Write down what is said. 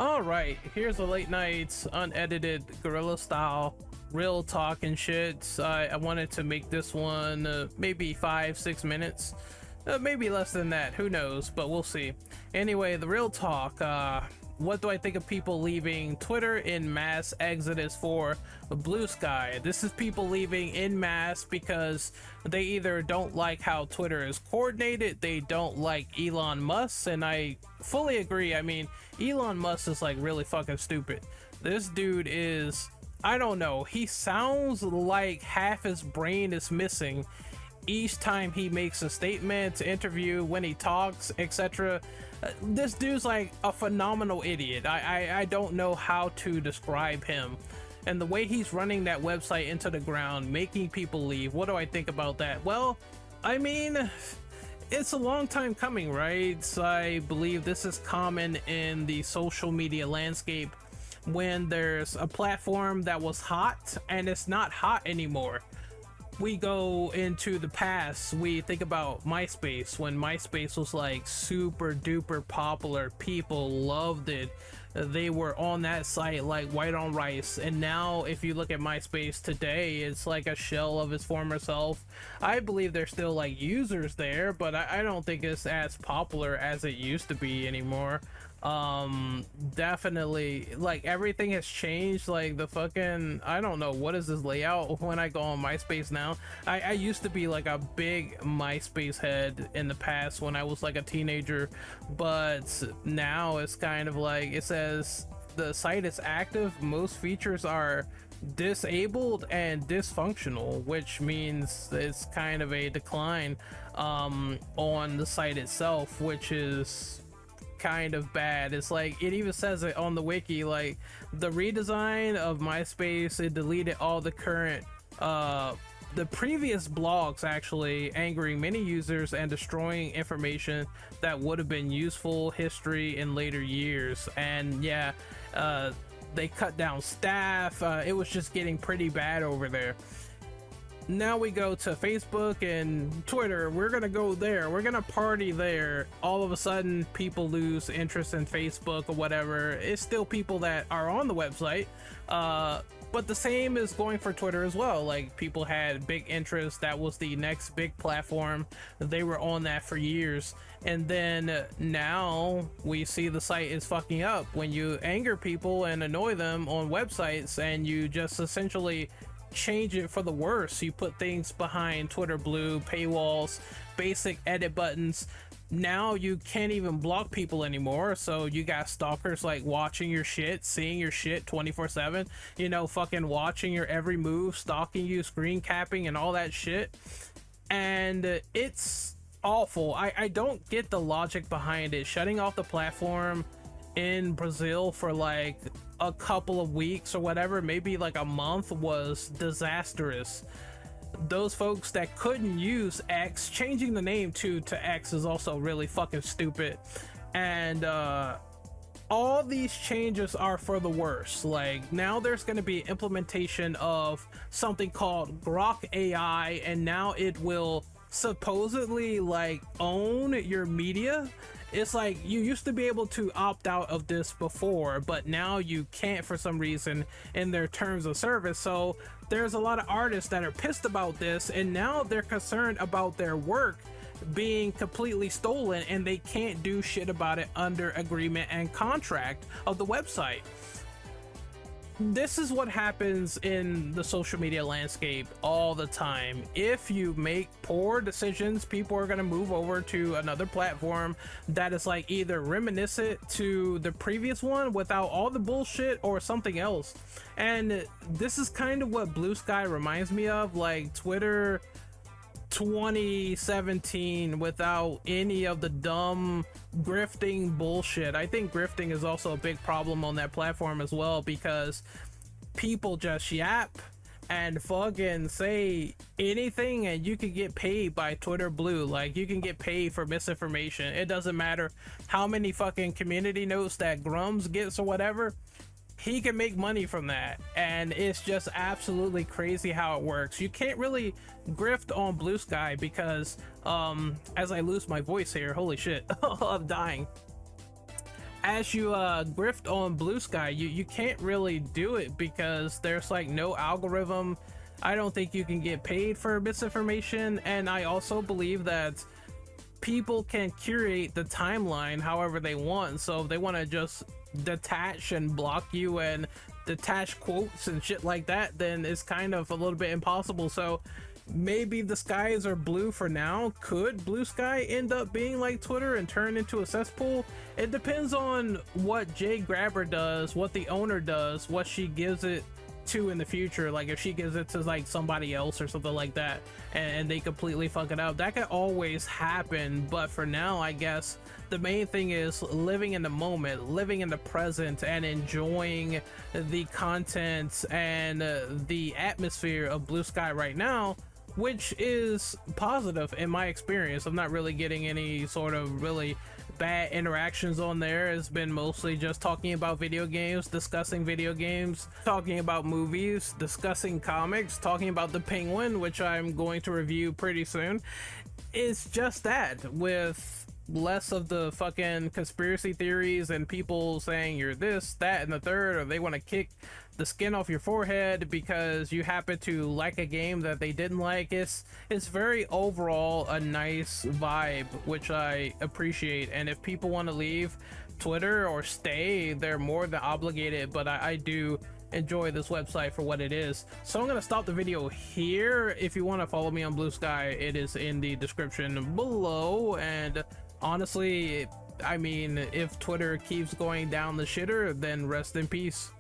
All right, here's a late night, unedited, guerrilla style, real talk and shit. I wanted to make this one maybe 5-6 minutes, maybe less than that. Who knows? But we'll see. Anyway, the real talk. What do I think of people leaving Twitter in mass exodus for Bluesky? This is people leaving in mass because they either don't like how Twitter is coordinated, they don't like Elon Musk, and I fully agree. I mean, Elon Musk is like really fucking stupid. This dude is, I don't know, he sounds like half his brain is missing each time he makes a statement, interview, when he talks, etc. This dude's like a phenomenal idiot. I don't know how to describe him. And the way he's running that website into the ground, making people leave, what do I think about that? Well, I mean, it's a long time coming, right? So I believe this is common in the social media landscape when there's a platform that was hot and it's not hot anymore. We go into the past, we think about MySpace. When MySpace was like super duper popular, people loved it, they were on that site like white on rice. And now if you look at MySpace today, it's like a shell of its former self. I believe there's still like users there, but I don't think it's as popular as it used to be anymore. Definitely, like, everything has changed. Like, the fucking, I don't know, what is this layout when I go on MySpace now? I used to be like a big MySpace head in the past when I was like a teenager, but now it's kind of like, it says the site is active, most features are disabled and dysfunctional, which means it's kind of a decline on the site itself, which is kind of bad. It's like, it even says it on the wiki, like the redesign of MySpace, it deleted all the current the previous blogs, actually angering many users and destroying information that would have been useful history in later years. And yeah, they cut down staff. It was just getting pretty bad over there. Now we go to Facebook and Twitter. We're gonna go there, we're gonna party there. All of a sudden people lose interest in Facebook or whatever. It's still people that are on the website, but the same is going for Twitter as well. Like, people had big interest, that was the next big platform, they were on that for years, and then now we see the site is fucking up when you anger people and annoy them on websites, and you just essentially change it for the worse. You put things behind Twitter Blue, paywalls, basic edit buttons. Now you can't even block people anymore, so you got stalkers like watching your shit, seeing your shit 24/7, you know, fucking watching your every move, stalking you, screen capping and all that shit. And it's awful. I don't get the logic behind it. Shutting off the platform in Brazil for like a couple of weeks or whatever, maybe like a month, was disastrous. Those folks that couldn't use X, changing the name to X is also really fucking stupid. And all these changes are for the worse. Like, now there's going to be implementation of something called Grok AI, and now it will supposedly like own your media. It's like, you used to be able to opt out of this before, but now you can't for some reason in their terms of service. So there's a lot of artists that are pissed about this, and now they're concerned about their work being completely stolen, and they can't do shit about it under agreement and contract of the website. This is what happens in the social media landscape all the time. If you make poor decisions, people are going to move over to another platform that is like either reminiscent to the previous one without all the bullshit, or something else. And this is kind of what Bluesky reminds me of, like Twitter 2017 without any of the dumb grifting bullshit. I think grifting is also a big problem on that platform as well, because people just yap and fucking say anything, and you can get paid by Twitter Blue. Like, you can get paid for misinformation. It doesn't matter how many fucking community notes that Grums gets or whatever, he can make money from that. And it's just absolutely crazy how it works. You can't really grift on Bluesky because as I lose my voice here, holy shit, I'm dying. as you grift on Bluesky, you can't really do it because there's like no algorithm. I don't think you can get paid for misinformation, and I also believe that people can curate the timeline however they want. So if they want to just detach and block you and detach quotes and shit like that, then it's kind of a little bit impossible. So maybe the skies are blue for now. Could Bluesky end up being like Twitter and turn into a cesspool? It depends on what Jay Grabber does, what the owner does, what she gives it to in the future. Like if she gives it to like somebody else or something like that, and they completely fuck it up, that could always happen. But for now, I guess the main thing is living in the moment, living in the present, and enjoying the content and the atmosphere of Bluesky right now, which is positive in my experience. I'm not really getting any sort of really bad interactions on there. It's been mostly just talking about video games, discussing video games, talking about movies, discussing comics, talking about the Penguin, which I'm going to review pretty soon. It's just that, with less of the fucking conspiracy theories and people saying you're this, that, and the third, or they want to kick the skin off your forehead because you happen to like a game that they didn't like. It's very overall a nice vibe, which I appreciate. And if people want to leave Twitter or stay, they're more than obligated, but I do enjoy this website for what it is. So I'm gonna stop the video here. If you want to follow me on Bluesky, it is in the description below. And honestly, I mean, if Twitter keeps going down the shitter, then rest in peace.